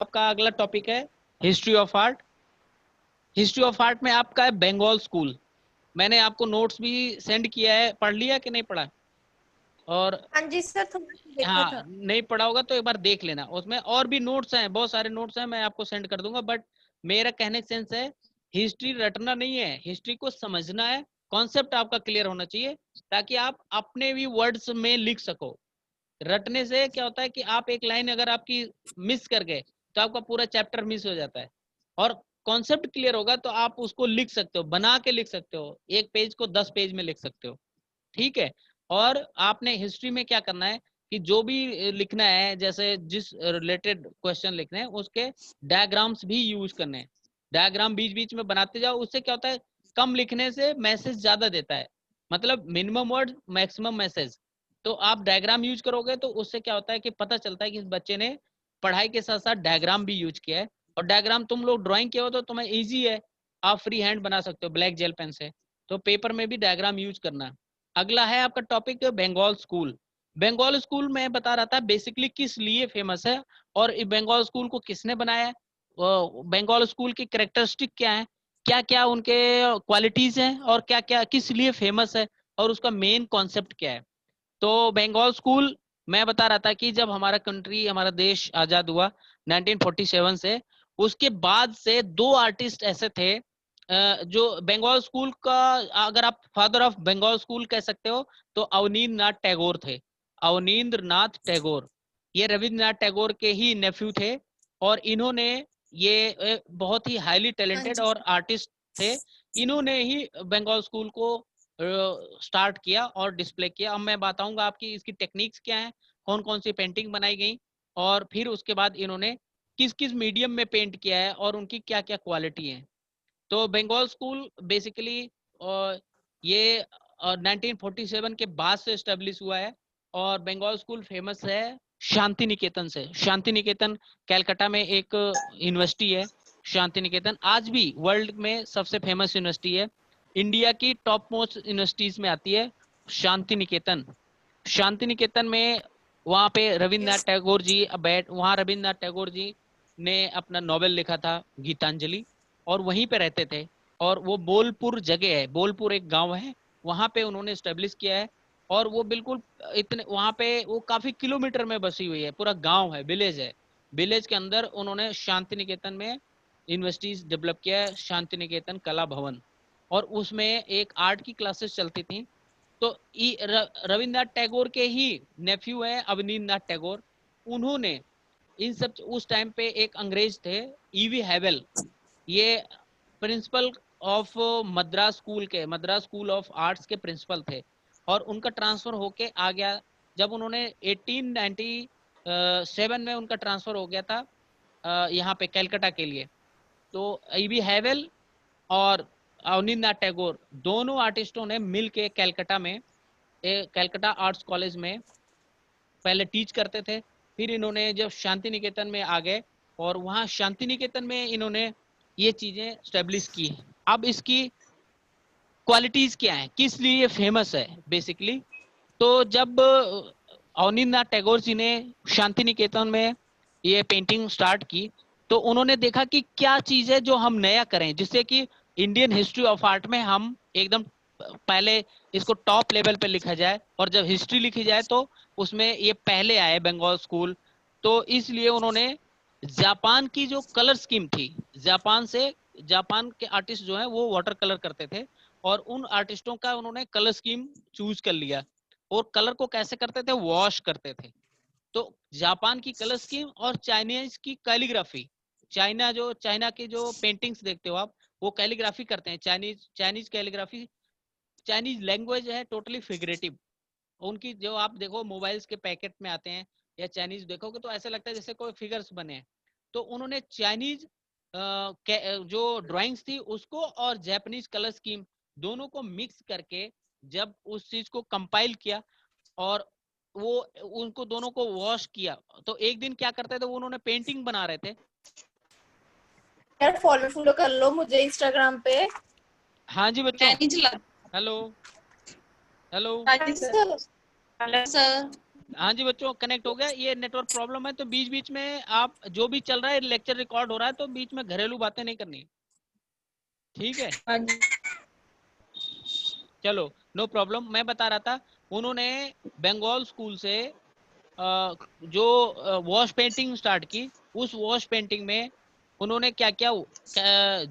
आपका अगला टॉपिक है history of art. History of art में आपका है बंगाल स्कूल। मैंने आपको नोट्स भी सेंड किया है, पढ़ लिया कि नहीं पढ़ा? और हाँ जी सर, थोड़ा सा देखा हाँ, था। नहीं पढ़ा होगा तो एक बार देख लेना, उसमें और भी नोट्स हैं, बहुत सारे नोट्स हैं, मैं आपको सेंड कर दूंगा। बट मेरा कहने का सेंस है, हिस्ट्री रटना नहीं है, हिस्ट्री को समझना है। कॉन्सेप्ट आपका क्लियर होना चाहिए ताकि आप अपने भी वर्ड्स में लिख सको। रटने से क्या होता है कि आप एक लाइन अगर आपकी मिस कर गए तो आपका पूरा चैप्टर मिस हो जाता है। और कॉन्सेप्ट क्लियर होगा तो आप उसको लिख सकते हो, बना के लिख सकते हो, एक पेज को 10 पेज में लिख सकते हो। ठीक है। और आपने हिस्ट्री में क्या करना है कि जो भी लिखना है, जैसे जिस रिलेटेड क्वेश्चन लिखने हैं उसके डायग्राम्स भी यूज करने हैं। डायग्राम बीच बीच में बनाते जाओ, उससे क्या होता है, कम लिखने से मैसेज ज्यादा देता है, मतलब मिनिमम वर्ड मैक्सिमम मैसेज। तो आप डायग्राम यूज करोगे तो उससे क्या होता है कि पता चलता है कि इस बच्चे ने पढ़ाई के साथ साथ डायग्राम भी यूज किया है। और डायग्राम तुम लोग ड्राइंग किया हो तो तुम्हें इजी है, आप फ्री हैंड बना सकते हो ब्लैक जेल पेन से। तो पेपर में भी डायग्राम यूज करना। अगला है आपका topic Bengal school. Bengal school में बता रहा था बेसिकली किस लिए फेमस है और बंगाल स्कूल को किसने बनाया है, बंगाल स्कूल की कैरेक्टरिस्टिक क्या है, क्या क्या उनके क्वालिटीज हैं और क्या क्या किस लिए फेमस है, और उसका मेन कॉन्सेप्ट क्या है। तो बंगाल स्कूल, मैं बता रहा था कि जब हमारा कंट्री, हमारा देश आजाद हुआ 1947 से, उसके बाद से दो आर्टिस्ट ऐसे थे जो बंगाल स्कूल का, अगर आप फादर ऑफ बंगाल स्कूल कह सकते हो, तो अवनींद्र नाथ टैगोर थे। अवनींद्र नाथ टैगोर, ये रविंद्रनाथ टैगोर के ही नेफ्यू थे। और इन्होंने ये बहुत ही हाईली हाँ टैलेंटेड जी और सर। आर्टिस्ट थे। इन्होंने ही बंगाल स्कूल को स्टार्ट किया और डिस्प्ले किया। अब मैं बताऊंगा आपकी इसकी टेक्निक्स क्या है, कौन कौन सी पेंटिंग बनाई गई, और फिर उसके बाद इन्होंने किस किस मीडियम में पेंट किया है और उनकी क्या क्या क्वालिटी है। तो बंगाल स्कूल बेसिकली ये 1947 के बाद से स्टेब्लिश हुआ है। और बंगाल स्कूल फेमस है शांति निकेतन से। शांति निकेतन कैलकाटा में एक यूनिवर्सिटी है। शांति निकेतन आज भी वर्ल्ड में सबसे फेमस यूनिवर्सिटी है, इंडिया की टॉप मोस्ट यूनिवर्सिटीज में आती है शांति निकेतन। शांति निकेतन में वहां पे रविन्द्रनाथ यस। टैगोर जी बैठ वहां रविन्द्रनाथ टैगोर जी ने अपना नॉवेल लिखा था गीतांजलि, और वहीं पे रहते थे। और वो बोलपुर जगह है, बोलपुर एक गांव है, वहां पे उन्होंने स्टेब्लिश किया है। और वो बिल्कुल इतने वहां पे वो काफी किलोमीटर में बसी हुई है, पूरा गांव है, विलेज है। विलेज के अंदर उन्होंने शांति निकेतन में यूनिवर्सिटीज डेवलप किया है, शांति निकेतन कला भवन। और उसमें एक आर्ट की क्लासेस चलती थी। तो रविन्द्रनाथ टैगोर के ही नेफ्यू है अवनींद्र नाथ टैगोर। उन्होंने इन सब, उस टाइम पे एक अंग्रेज थे ईवी हैवेल, ये प्रिंसिपल ऑफ मद्रास स्कूल के, मद्रास स्कूल ऑफ आर्ट्स के प्रिंसिपल थे। और उनका ट्रांसफर होके आ गया जब उन्होंने 1897 में उनका ट्रांसफर हो गया था यहाँ पे कलकत्ता के लिए। तो ईवी हैवेल और अवनींद्र नाथ टैगोर दोनों आर्टिस्टों ने मिल के कलकत्ता में कलकत्ता आर्ट्स कॉलेज में पहले टीच करते थे। फिर इन्होंने जब शांति निकेतन में आ गए और वहां शांति निकेतन में इन्होंने ये चीजें स्टेब्लिश की। अब इसकी क्वालिटीज क्या है, किस लिए ये फेमस है बेसिकली। तो जब अवनींद्र नाथ टैगोर जी ने शांति निकेतन में ये पेंटिंग स्टार्ट की, तो उन्होंने देखा कि क्या चीज है जो हम नया करें जिससे कि इंडियन हिस्ट्री ऑफ आर्ट में हम एकदम पहले इसको टॉप लेवल पे लिखा जाए, और जब हिस्ट्री लिखी जाए तो उसमें ये पहले आए बंगाल स्कूल। तो इसलिए उन्होंने जापान की जो कलर स्कीम थी, जापान से, जापान के आर्टिस्ट जो है वो वाटर कलर करते थे, और उन आर्टिस्टों का उन्होंने कलर स्कीम चूज कर लिया। और कलर को कैसे करते थे, वॉश करते थे। तो जापान की कलर स्कीम और चाइनीज की कैलीग्राफी, चाइना की जो पेंटिंग्स देखते हो आप, वो कैलीग्राफी करते हैं, Chinese Chinese calligraphy. Chinese language है टोटली फिगरेटिव। उनकी जो आप देखो मोबाइल्स के पैकेट में आते हैं या चाइनीज देखोगे तो ऐसा लगता है जैसे कोई फिगर्स बने हैं। तो उन्होंने चाइनीज जो ड्राइंग्स थी उसको और जापानीज कलर स्कीम दोनों को मिक्स करके जब उस चीज को कंपाइल किया, और वो उनको दोनों को वॉश किया, तो एक दिन क्या करते थे, वो उन्होंने पेंटिंग बना रहे थे। यार फॉलो कर लो मुझे इंस्टाग्राम पे। हाँ जी बच्चों। मैं नहीं चला। Hello hello. हाँ जी सर। Hello sir. हाँ जी बच्चों, कनेक्ट हो गया। ये नेटवर्क प्रॉब्लम है, तो बीच बीच में आप जो भी चल रहा है, लेक्चर रिकॉर्ड हो रहा है, तो बीच में घरेलू बातें नहीं करनी, ठीक है? हाँ जी। चलो नो प्रॉब्लम। मैं बता रहा था, उन्होंने बंगाल स्कूल से जो वॉश पेंटिंग स्टार्ट की, उस वॉश पेंटिंग में उन्होंने क्या क्या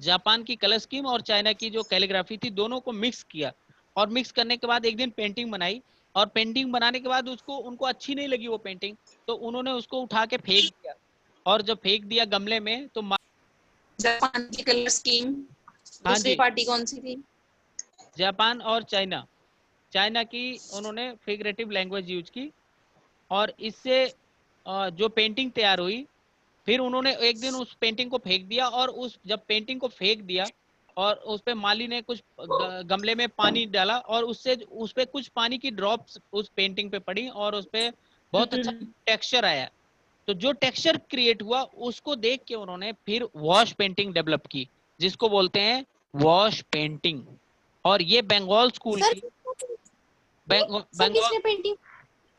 जापान की कलर स्कीम और चाइना की जो कैलीग्राफी थी, दोनों को मिक्स किया। और मिक्स करने के बाद एक दिन पेंटिंग बनाई, और पेंटिंग बनाने के बाद उसको उनको अच्छी नहीं लगी वो पेंटिंग, तो उन्होंने उसको उठा के फेंक दिया। और जब फेंक दिया गमले में, तो जापान की कलर स्कीम, हाँ दूसरी जी, पार्टी कौन सी थी? जापान और चाइना, चाइना की उन्होंने फिगरेटिव लैंग्वेज यूज की। और इससे जो पेंटिंग तैयार हुई, फिर उन्होंने एक दिन उस पेंटिंग को फेंक दिया। और उस जब पेंटिंग को फेंक दिया, और उस पे माली ने कुछ गमले में पानी डाला, और उससे उस पे कुछ पानी की ड्रॉप्स उस पेंटिंग पे पड़ी, और उस पे बहुत अच्छा टेक्सचर आया। तो जो टेक्सचर क्रिएट हुआ, उसको देख के उन्होंने फिर वॉश पेंटिंग डेवलप की, जिसको बोलते हैं वॉश पेंटिंग। और ये बंगाल स्कूल सर की सर बंगाल किसने पेंटिंग?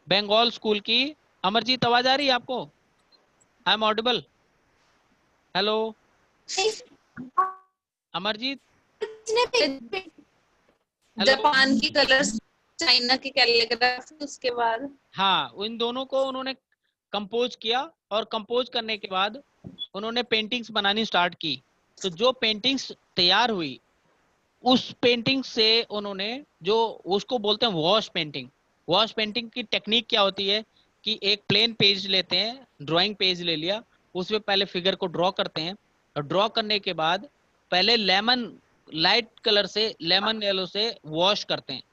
बंगाल स्कूल की। अमरजीत, आवाज आ रही है आपको? I am audible? Hello Amarjeet, hello. Japan की कलर्स, चाइना की कैलीग्राफी, उसके बाद हाँ, इन दोनों को उन्होंने कंपोज किया, और कंपोज करने के बाद उन्होंने पेंटिंग्स बनानी स्टार्ट की। तो जो पेंटिंग्स तैयार हुई, उस पेंटिंग से उन्होंने जो उसको बोलते हैं वॉश पेंटिंग। वॉश पेंटिंग की टेक्निक क्या होती है कि एक प्लेन पेज लेते हैं, ड्राइंग पेज ले लिया, उसमें पहले फिगर को ड्रॉ करते हैं, और ड्रॉ करने के बाद पहले लेमन लाइट कलर से, लेमन येलो से वॉश करते हैं।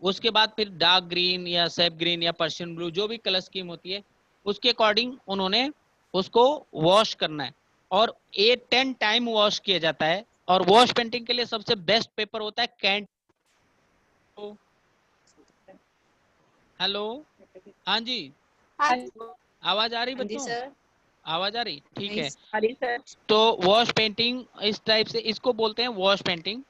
उसके बाद फिर डार्क ग्रीन या सेप ग्रीन या पर्शियन ब्लू, जो भी कलर स्कीम होती है, उसके अकॉर्डिंग उन्होंने उसको वॉश करना है। और 8-10 टाइम वॉश किया जाता है। और वॉश पेंटिंग के लिए सबसे बेस्ट पेपर होता है कैंट। हेलो, हाँ जी, हाँ आवाज आ रही जी बच्चों? सर। आवाज आ रही? ठीक नहीं है। Sorry sir. तो वॉश पेंटिंग इस टाइप से, इसको बोलते हैं वॉश पेंटिंग।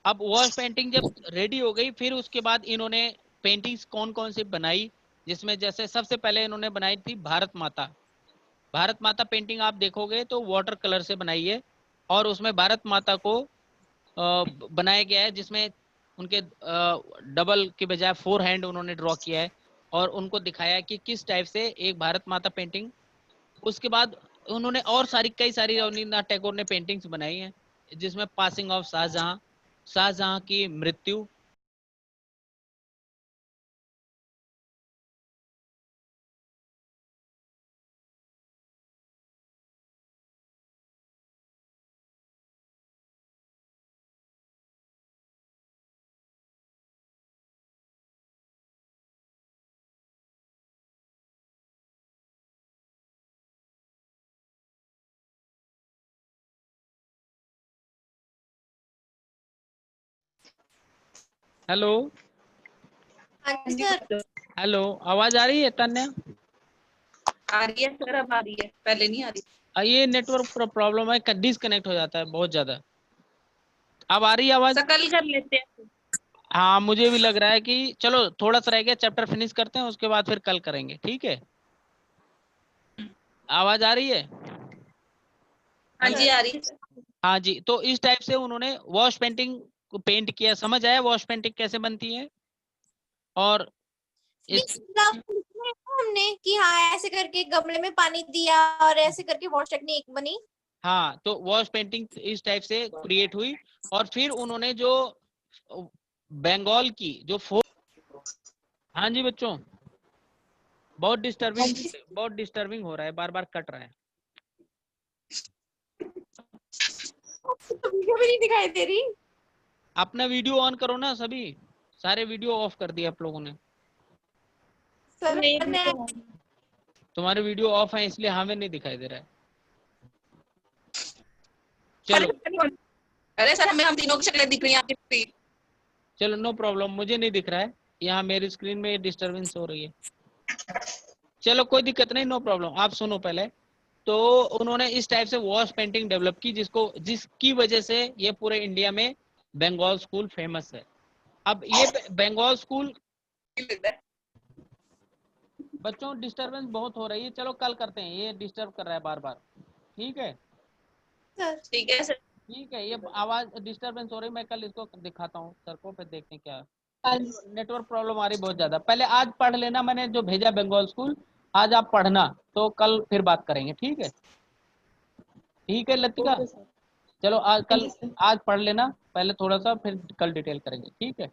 अब वॉश पेंटिंग जब रेडी हो गई, फिर उसके बाद इन्होंने पेंटिंग्स कौन कौन सी बनाई, जिसमें जैसे सबसे पहले इन्होंने बनाई थी भारत माता। भारत माता पेंटिंग आप देखोगे तो वाटर कलर से बनाई है, और उसमें भारत माता को बनाया गया है, जिसमें उनके डबल के बजाय 4 हैंड उन्होंने ड्रॉ किया है, और उनको दिखाया है कि किस टाइप से एक भारत माता पेंटिंग। उसके बाद उन्होंने और सारी कई सारी रवींद्रनाथ टैगोर ने पेंटिंग्स बनाई हैं, जिसमें पासिंग ऑफ शाहजहां, शाहजहां की मृत्यु। हेलो, हाँ जी सर। हेलो, आवाज आ रही है तन्या? आ रही है सर, अब आ रही है, पहले नहीं आ रही। ये नेटवर्क प्रॉब्लम है, डिस्कनेक्ट हो जाता है बहुत ज्यादा। अब आ रही है आवाज? सकल कर लेते हैं। हाँ, मुझे भी लग रहा है कि चलो थोड़ा सा रह गया, चैप्टर फिनिश करते हैं, उसके बाद फिर कल करेंगे, ठीक है? आवाज आ रही है? हाँ हेलो, जी आ रही है सर। हाँ जी। तो इस टाइप से उन्होंने वॉश पेंटिंग को पेंट किया। समझ आया वॉश पेंटिंग कैसे बनती है? और इस हमने कि हाँ ऐसे करके गमले में पानी दिया और ऐसे करके वॉश टेक्निक बनी। हाँ, तो वॉश पेंटिंग इस टाइप से क्रिएट हुई। और फिर उन्होंने जो बंगाल की जो फोक, हाँ जी बच्चों, बहुत डिस्टर्बिंग, बहुत डिस्टर्बिंग हो रहा है, बार बार कट रहा है। वीडियो भी नहीं दिखाई दे रही। अपना वीडियो ऑन करो ना सभी, सारे वीडियो ऑफ कर दिए आप लोगों ने। सर तुम्हारे वीडियो ऑफ है, इसलिए हमें नहीं दिखाई दे रहा है। चलो, अरे सर हमें हम तीनों की शक्लें दिख रही हैं आपकी। चलो नो प्रॉब्लम, मुझे नहीं दिख रहा है, यहाँ मेरी स्क्रीन में डिस्टर्बेंस हो रही है। चलो कोई दिक्कत नहीं, नो प्रॉब्लम, आप सुनो पहले। तो उन्होंने इस टाइप से वॉश पेंटिंग डेवलप की, जिसकी वजह से ये पूरे इंडिया में बंगाल स्कूल फेमस है। अब ये बंगाल स्कूल, बच्चों डिस्टरबेंस बहुत हो रही है, चलो कल करते हैं, ये डिस्टर्ब कर रहा है बार बार। ठीक है सर ठीक है सर। ठीक है, ये आवाज डिस्टरबेंस हो रही है, मैं कल इसको दिखाता हूँ सर को, फिर देखते हैं क्या हाँ नेटवर्क प्रॉब्लम आ रही बहुत ज्यादा। पहले आज पढ़ लेना, मैंने जो भेजा बंगाल स्कूल, आज आप पढ़ना, तो कल फिर बात करेंगे। ठीक है लतिका, ओके सर। चलो आज हाँ कल जी सर। आज पढ़ लेना पहले थोड़ा सा, फिर कल डिटेल करेंगे। ठीक है।